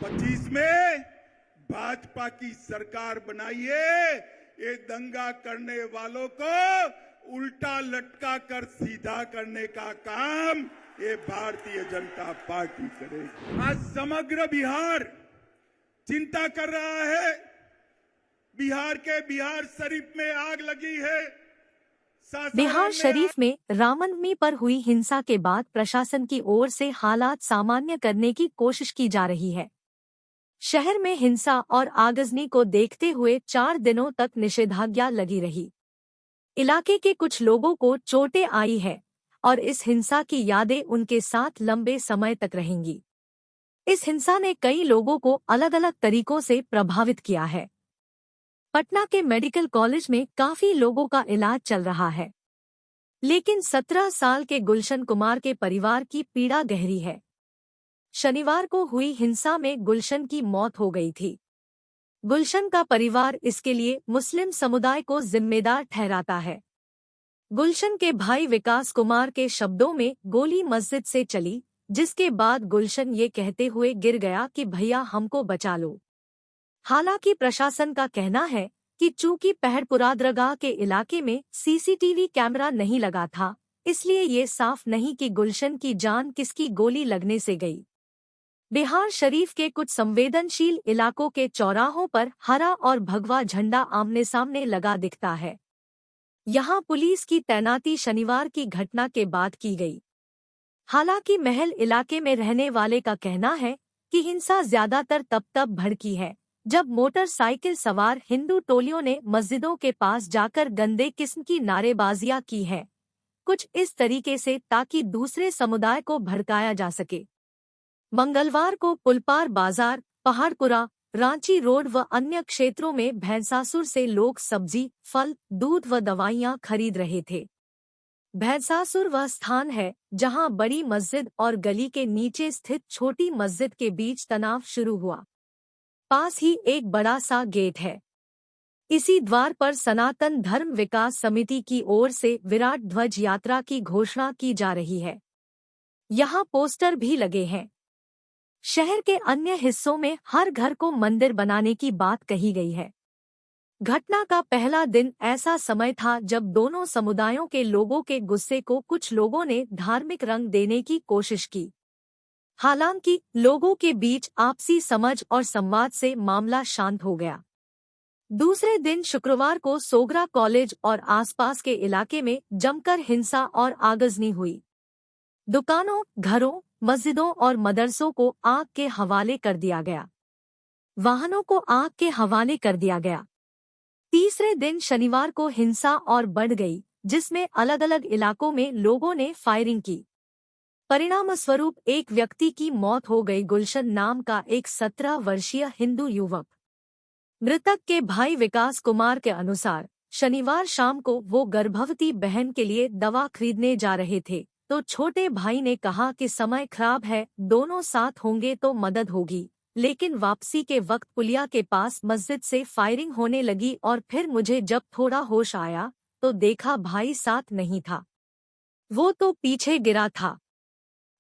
25 में भाजपा की सरकार बनाइए, ये दंगा करने वालों को उल्टा लटका कर सीधा करने का काम ये भारतीय जनता पार्टी करेगी। आज समग्र बिहार चिंता कर रहा है। बिहार के बिहार शरीफ में आग लगी है। बिहार शरीफ में रामनवमी पर हुई हिंसा के बाद प्रशासन की ओर से हालात सामान्य करने की कोशिश की जा रही है। शहर में हिंसा और आगजनी को देखते हुए 4 दिनों तक निषेधाज्ञा लगी रही। इलाके के कुछ लोगों को चोटें आई है और इस हिंसा की यादें उनके साथ लंबे समय तक रहेंगी। इस हिंसा ने कई लोगों को अलग अलग तरीकों से प्रभावित किया है। पटना के मेडिकल कॉलेज में काफी लोगों का इलाज चल रहा है, लेकिन 17 साल के गुलशन कुमार के परिवार की पीड़ा गहरी है। शनिवार को हुई हिंसा में गुलशन की मौत हो गई थी। गुलशन का परिवार इसके लिए मुस्लिम समुदाय को जिम्मेदार ठहराता है। गुलशन के भाई विकास कुमार के शब्दों में गोली मस्जिद से चली, जिसके बाद गुलशन ये कहते हुए गिर गया कि भैया हमको बचा लो। हालांकि प्रशासन का कहना है कि चूंकि पहड़पुरा दरगाह के इलाके में सीसीटीवी कैमरा नहीं लगा था, इसलिए ये साफ नहीं कि गुलशन की जान किसकी गोली लगने से गई। बिहार शरीफ के कुछ संवेदनशील इलाकों के चौराहों पर हरा और भगवा झंडा आमने सामने लगा दिखता है। यहां पुलिस की तैनाती शनिवार की घटना के बाद की गई। हालांकि महल इलाके में रहने वाले का कहना है कि हिंसा ज्यादातर तब भड़की है जब मोटरसाइकिल सवार हिंदू टोलियों ने मस्जिदों के पास जाकर गंदे किस्म की नारेबाजियां की हैं, कुछ इस तरीके से ताकि दूसरे समुदाय को भड़काया जा सके। मंगलवार को पुलपार बाजार, पहाड़पुरा, रांची रोड व अन्य क्षेत्रों में भैंसासुर से लोग सब्जी, फल, दूध व दवाइयां खरीद रहे थे। भैंसासुर वह स्थान है जहां बड़ी मस्जिद और गली के नीचे स्थित छोटी मस्जिद के बीच तनाव शुरू हुआ। पास ही एक बड़ा सा गेट है। इसी द्वार पर सनातन धर्म विकास समिति की ओर से विराट ध्वज यात्रा की घोषणा की जा रही है। यहाँ पोस्टर भी लगे हैं। शहर के अन्य हिस्सों में हर घर को मंदिर बनाने की बात कही गई है। घटना का पहला दिन ऐसा समय था जब दोनों समुदायों के लोगों के गुस्से को कुछ लोगों ने धार्मिक रंग देने की कोशिश की। हालांकि लोगों के बीच आपसी समझ और संवाद से मामला शांत हो गया। दूसरे दिन शुक्रवार को सोगरा कॉलेज और आसपास के इलाके में जमकर हिंसा और आगजनी हुई। दुकानों, घरों, मस्जिदों और मदरसों को आग के हवाले कर दिया गया। वाहनों को आग के हवाले कर दिया गया। तीसरे दिन शनिवार को हिंसा और बढ़ गई, जिसमें अलग अलग इलाकों में लोगों ने फायरिंग की। परिणामस्वरूप एक व्यक्ति की मौत हो गई। गुलशन नाम का एक 17 वर्षीय हिंदू युवक। मृतक के भाई विकास कुमार के अनुसार शनिवार शाम को वो गर्भवती बहन के लिए दवा खरीदने जा रहे थे, तो छोटे भाई ने कहा कि समय खराब है, दोनों साथ होंगे तो मदद होगी। लेकिन वापसी के वक्त पुलिया के पास मस्जिद से फायरिंग होने लगी और फिर मुझे जब थोड़ा होश आया तो देखा भाई साथ नहीं था, वो तो पीछे गिरा था।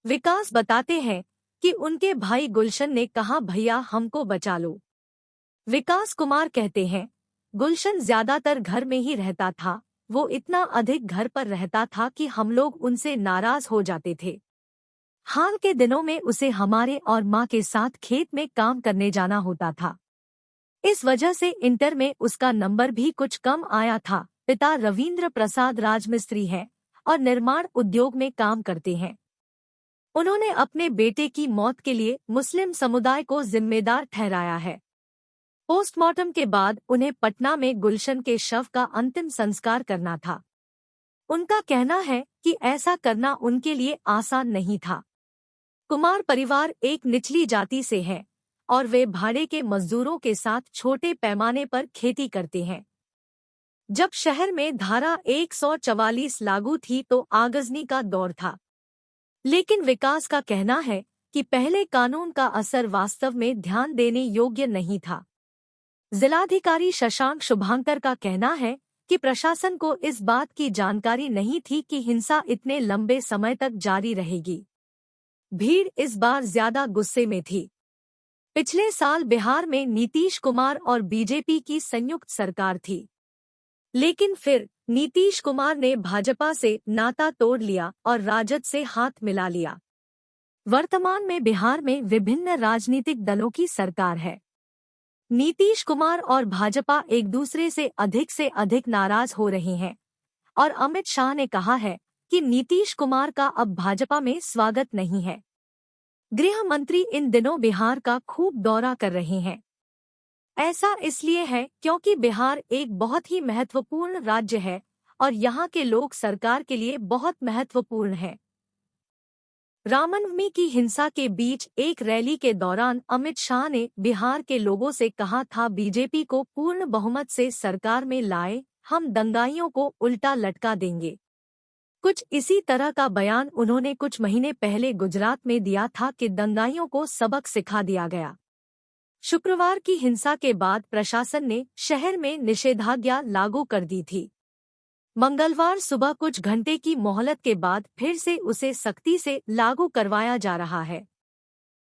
विकास बताते हैं कि उनके भाई गुलशन ने कहा भैया हमको बचा लो। विकास कुमार कहते हैं गुलशन ज्यादातर घर में ही रहता था, वो इतना अधिक घर पर रहता था कि हम लोग उनसे नाराज हो जाते थे। हाल के दिनों में उसे हमारे और माँ के साथ खेत में काम करने जाना होता था। इस वजह से इंटर में उसका नंबर भी कुछ कम आया था। पिता रविंद्र प्रसाद राजमिस्त्री हैं और निर्माण उद्योग में काम करते हैं। उन्होंने अपने बेटे की मौत के लिए मुस्लिम समुदाय को जिम्मेदार ठहराया है। पोस्टमार्टम के बाद उन्हें पटना में गुलशन के शव का अंतिम संस्कार करना था। उनका कहना है कि ऐसा करना उनके लिए आसान नहीं था। कुमार परिवार एक निचली जाति से है और वे भाड़े के मजदूरों के साथ छोटे पैमाने पर खेती करते हैं। जब शहर में धारा 144 लागू थी तो आगजनी का दौर था, लेकिन विकास का कहना है कि पहले कानून का असर वास्तव में ध्यान देने योग्य नहीं था। जिलाधिकारी शशांक शुभांकर का कहना है कि प्रशासन को इस बात की जानकारी नहीं थी कि हिंसा इतने लंबे समय तक जारी रहेगी। भीड़ इस बार ज्यादा गुस्से में थी। पिछले साल बिहार में नीतीश कुमार और बीजेपी की संयुक्त सरकार थी, लेकिन फिर नीतीश कुमार ने भाजपा से नाता तोड़ लिया और राजद से हाथ मिला लिया। वर्तमान में बिहार में विभिन्न राजनीतिक दलों की सरकार है। नीतीश कुमार और भाजपा एक दूसरे से अधिक नाराज हो रहे हैं और अमित शाह ने कहा है कि नीतीश कुमार का अब भाजपा में स्वागत नहीं है। गृह मंत्री इन दिनों बिहार का खूब दौरा कर रहे हैं। ऐसा इसलिए है क्योंकि बिहार एक बहुत ही महत्वपूर्ण राज्य है और यहाँ के लोग सरकार के लिए बहुत महत्वपूर्ण हैं। रामनवमी की हिंसा के बीच एक रैली के दौरान अमित शाह ने बिहार के लोगों से कहा था, बीजेपी को पूर्ण बहुमत से सरकार में लाए, हम दंगाइयों को उल्टा लटका देंगे। कुछ इसी तरह का बयान उन्होंने कुछ महीने पहले गुजरात में दिया था कि दंगाइयों को सबक सिखा दिया गया। शुक्रवार की हिंसा के बाद प्रशासन ने शहर में निषेधाज्ञा लागू कर दी थी। मंगलवार सुबह कुछ घंटे की मोहलत के बाद फिर से उसे सख्ती से लागू करवाया जा रहा है।